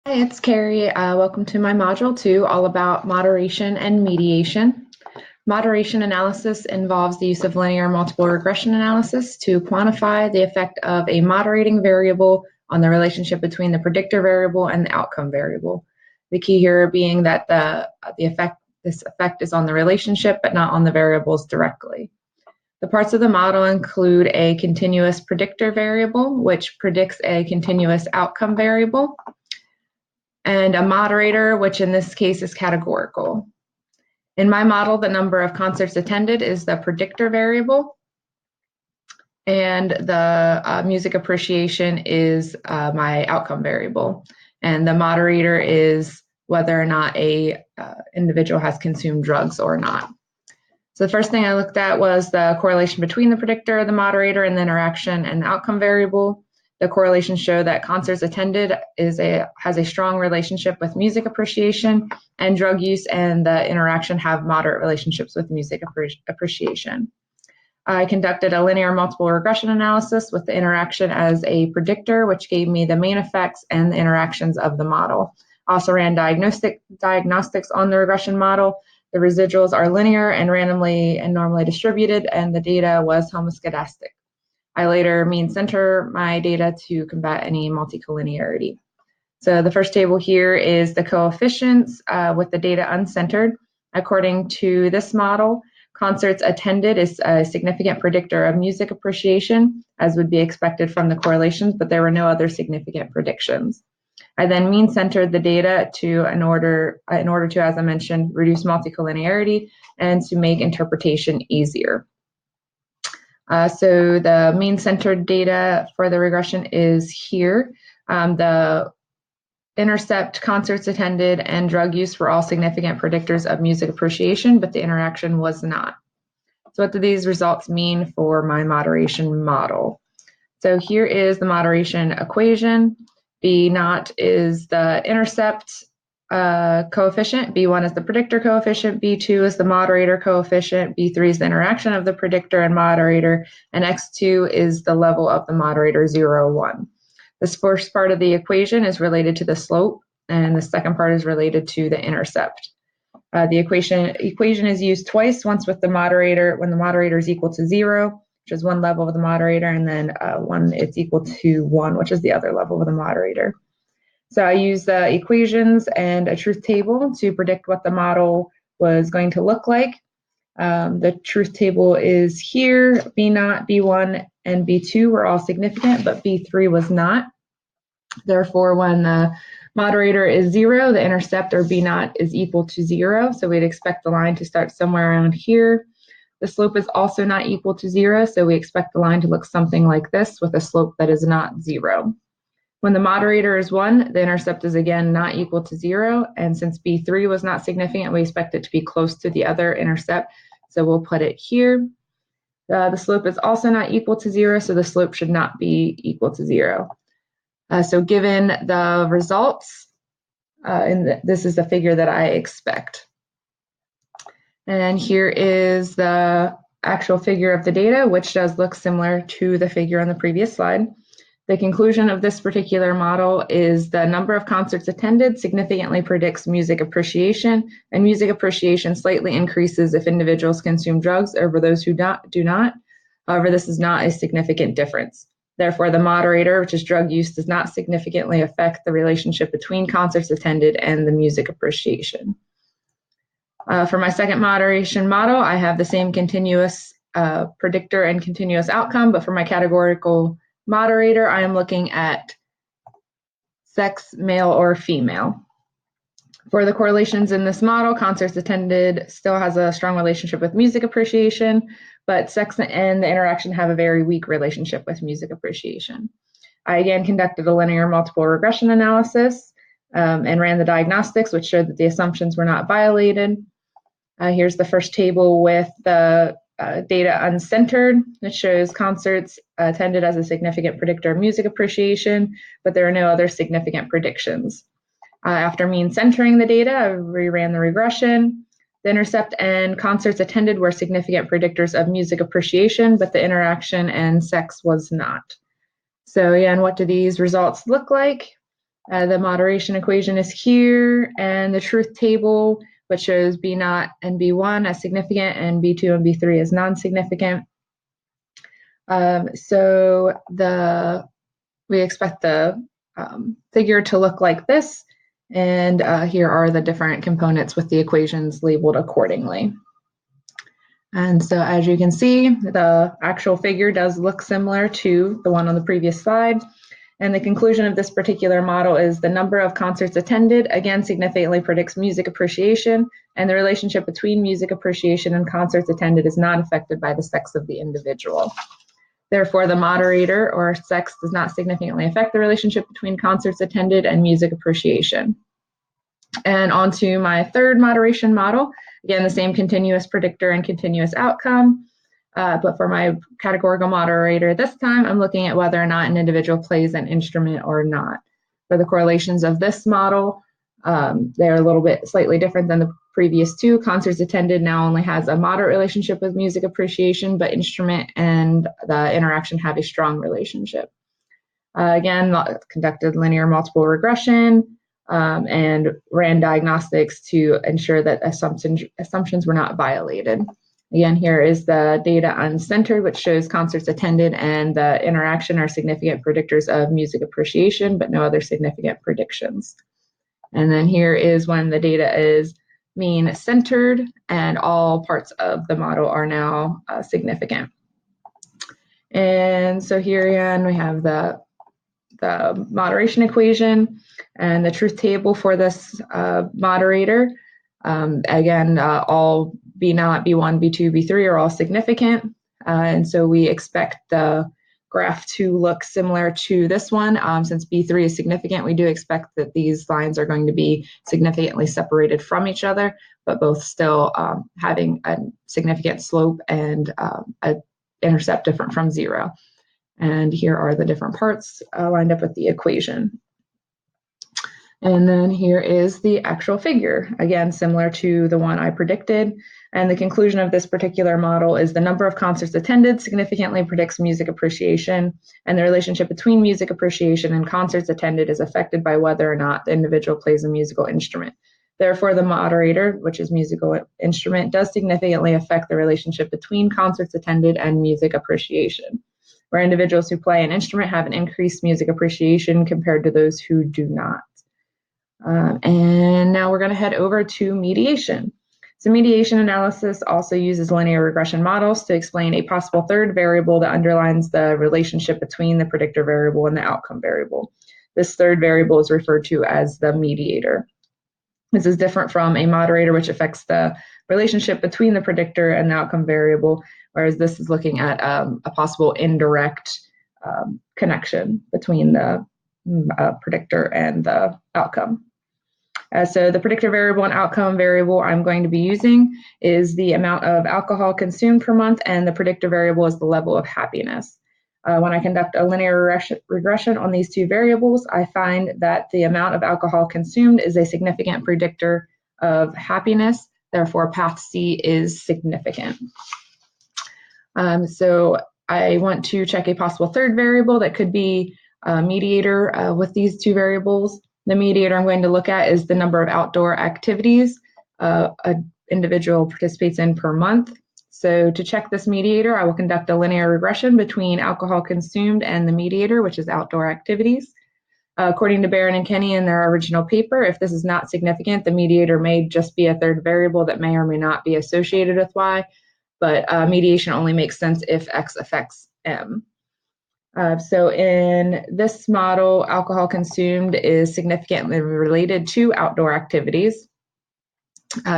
Hi, it's Carrie. Welcome to my Module 2, all about moderation and mediation. Moderation analysis involves the use of linear multiple regression analysis to quantify the effect of a moderating variable on the relationship between the predictor variable and the outcome variable. The key here being that this effect is on the relationship, but not on the variables directly. The parts of the model include a continuous predictor variable, which predicts a continuous outcome variable, and a moderator, which in this case is categorical. In my model, the number of concerts attended is the predictor variable, and the music appreciation is my outcome variable. And the moderator is whether or not a individual has consumed drugs or not. So the first thing I looked at was the correlation between the predictor, the moderator, and the interaction and the outcome variable. The correlations show that concerts attended has a strong relationship with music appreciation, and drug use and the interaction have moderate relationships with music appreciation. I conducted a linear multiple regression analysis with the interaction as a predictor, which gave me the main effects and the interactions of the model. Also ran diagnostics on the regression model. The residuals are linear and randomly and normally distributed, and the data was homoscedastic. I later mean center my data to combat any multicollinearity. So the first table here is the coefficients with the data uncentered. According to this model, concerts attended is a significant predictor of music appreciation, as would be expected from the correlations, but there were no other significant predictions. I then mean centered the data in order to, as I mentioned, reduce multicollinearity and to make interpretation easier. So the mean centered data for the regression is here. The intercept, concerts attended, and drug use were all significant predictors of music appreciation, but the interaction was not. So what do these results mean for my moderation model? So here is the moderation equation. B naught is the intercept coefficient, B1 is the predictor coefficient, B2 is the moderator coefficient, B3 is the interaction of the predictor and moderator, and X2 is the level of the moderator, 0, 1. This first part of the equation is related to the slope, and the second part is related to the intercept. The equation is used twice, once with the moderator when the moderator is equal to 0, which is one level of the moderator, and then when it's equal to 1, which is the other level of the moderator. So I used the equations and a truth table to predict what the model was going to look like. The truth table is here. B0, B1, and B2 were all significant, but B3 was not. Therefore, when the moderator is 0, the intercept, or B0, is equal to 0. So we'd expect the line to start somewhere around here. The slope is also not equal to 0, so we expect the line to look something like this with a slope that is not 0. When the moderator is 1, the intercept is again not equal to 0, and since B3 was not significant, we expect it to be close to the other intercept, so we'll put it here. The slope is also not equal to 0, so the slope should not be equal to 0. So given the results, this is the figure that I expect. And here is the actual figure of the data, which does look similar to the figure on the previous slide. The conclusion of this particular model is the number of concerts attended significantly predicts music appreciation, and music appreciation slightly increases if individuals consume drugs over those who do not. However, this is not a significant difference. Therefore, the moderator, which is drug use, does not significantly affect the relationship between concerts attended and the music appreciation. For my second moderation model, I have the same continuous predictor and continuous outcome, but for my categorical moderator, I am looking at sex, male or female. For the correlations in this model, concerts attended still has a strong relationship with music appreciation, but sex and the interaction have a very weak relationship with music appreciation. I again conducted a linear multiple regression analysis and ran the diagnostics, which showed that the assumptions were not violated. Here's the first table with the data uncentered. It shows concerts attended as a significant predictor of music appreciation, but there are no other significant predictions. After mean centering the data, I reran the regression. The intercept and concerts attended were significant predictors of music appreciation, but the interaction and sex was not. So again, what do these results look like? The moderation equation is here, and the truth table, which shows B0 and B1 as significant and B2 and B3 as non-significant. So we expect the figure to look like this, and here are the different components with the equations labeled accordingly. And so as you can see, the actual figure does look similar to the one on the previous slide. And the conclusion of this particular model is the number of concerts attended, again, significantly predicts music appreciation, and the relationship between music appreciation and concerts attended is not affected by the sex of the individual. Therefore, the moderator or sex does not significantly affect the relationship between concerts attended and music appreciation. And on to my third moderation model. Again, the same continuous predictor and continuous outcome. But for my categorical moderator this time, I'm looking at whether or not an individual plays an instrument or not. For the correlations of this model, they're a little bit slightly different than the previous two. Concerts attended now only has a moderate relationship with music appreciation, but instrument and the interaction have a strong relationship. Again, conducted linear multiple regression and ran diagnostics to ensure that assumptions were not violated. Again, here is the data uncentered, which shows concerts attended and the interaction are significant predictors of music appreciation, but no other significant predictions. And then here is when the data is mean centered and all parts of the model are now significant. And so here again, we have the moderation equation and the truth table for this moderator. Again, all B0, B1, B2, B3 are all significant. And so we expect the graph to look similar to this one. Since B3 is significant, we do expect that these lines are going to be significantly separated from each other, but both still having a significant slope and an intercept different from 0. And here are the different parts lined up with the equation. And then here is the actual figure, again, similar to the one I predicted. And the conclusion of this particular model is the number of concerts attended significantly predicts music appreciation, and the relationship between music appreciation and concerts attended is affected by whether or not the individual plays a musical instrument. Therefore, the moderator, which is musical instrument, does significantly affect the relationship between concerts attended and music appreciation, where individuals who play an instrument have an increased music appreciation compared to those who do not. And now we're going to head over to mediation. So mediation analysis also uses linear regression models to explain a possible third variable that underlines the relationship between the predictor variable and the outcome variable. This third variable is referred to as the mediator. This is different from a moderator, which affects the relationship between the predictor and the outcome variable, whereas this is looking at a possible indirect connection between the predictor and the outcome. So the predictor variable and outcome variable I'm going to be using is the amount of alcohol consumed per month, and the predictor variable is the level of happiness. When I conduct a linear regression on these two variables, I find that the amount of alcohol consumed is a significant predictor of happiness. Therefore, path C is significant. So I want to check a possible third variable that could be a mediator with these two variables. The mediator I'm going to look at is the number of outdoor activities an individual participates in per month. So to check this mediator, I will conduct a linear regression between alcohol consumed and the mediator, which is outdoor activities. According to Barron and Kenny in their original paper, if this is not significant, the mediator may just be a third variable that may or may not be associated with Y, but mediation only makes sense if X affects M. So in this model, alcohol consumed is significantly related to outdoor activities.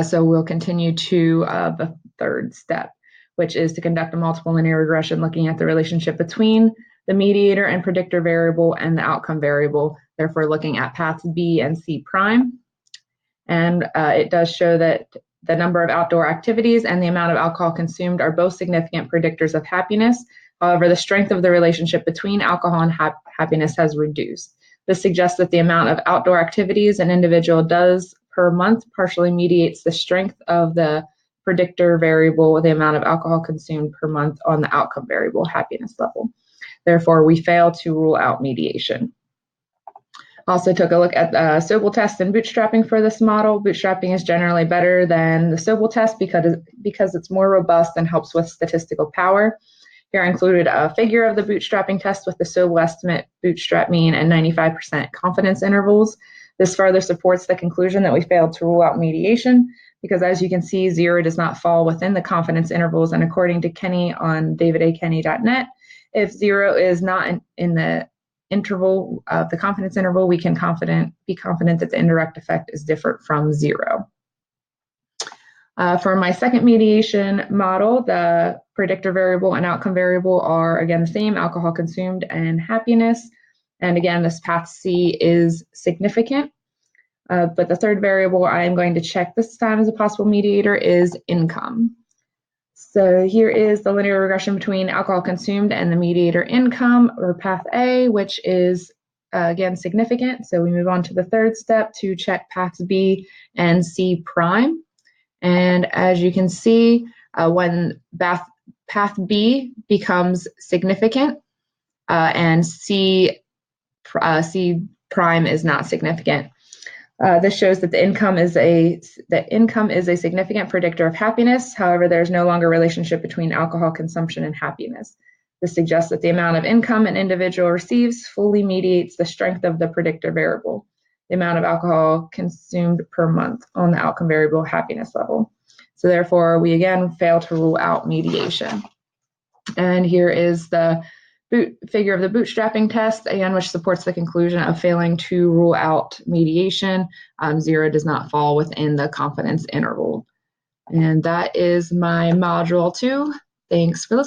So we'll continue to the third step, which is to conduct a multiple linear regression looking at the relationship between the mediator and predictor variable and the outcome variable, therefore looking at paths B and C prime. And it does show that the number of outdoor activities and the amount of alcohol consumed are both significant predictors of happiness. However, the strength of the relationship between alcohol and happiness has reduced. This suggests that the amount of outdoor activities an individual does per month partially mediates the strength of the predictor variable, the amount of alcohol consumed per month, on the outcome variable, happiness level. Therefore, we fail to rule out mediation. Also took a look at the Sobel test and bootstrapping for this model. Bootstrapping is generally better than the Sobel test because it's more robust and helps with statistical power. Here I included a figure of the bootstrapping test with the Sobel estimate, bootstrap mean, and 95% confidence intervals. This further supports the conclusion that we failed to rule out mediation because, as you can see, 0 does not fall within the confidence intervals. And according to Kenny on davidakenney.net, if 0 is not in the interval of the confidence interval, we can be confident that the indirect effect is different from 0. For my second mediation model, the predictor variable and outcome variable are again the same, alcohol consumed and happiness. And again, this path C is significant. But the third variable I am going to check this time as a possible mediator is income. So here is the linear regression between alcohol consumed and the mediator income, or path A, which is again significant. So we move on to the third step to check paths B and C prime. And as you can see, when path B becomes significant and C prime is not significant. This shows that the income is a significant predictor of happiness. However, there's no longer a relationship between alcohol consumption and happiness. This suggests that the amount of income an individual receives fully mediates the strength of the predictor variable, the amount of alcohol consumed per month on the outcome variable happiness level. So therefore, we again fail to rule out mediation. And here is the figure of the bootstrapping test, again, which supports the conclusion of failing to rule out mediation. 0 does not fall within the confidence interval. And that is my module 2. Thanks for listening.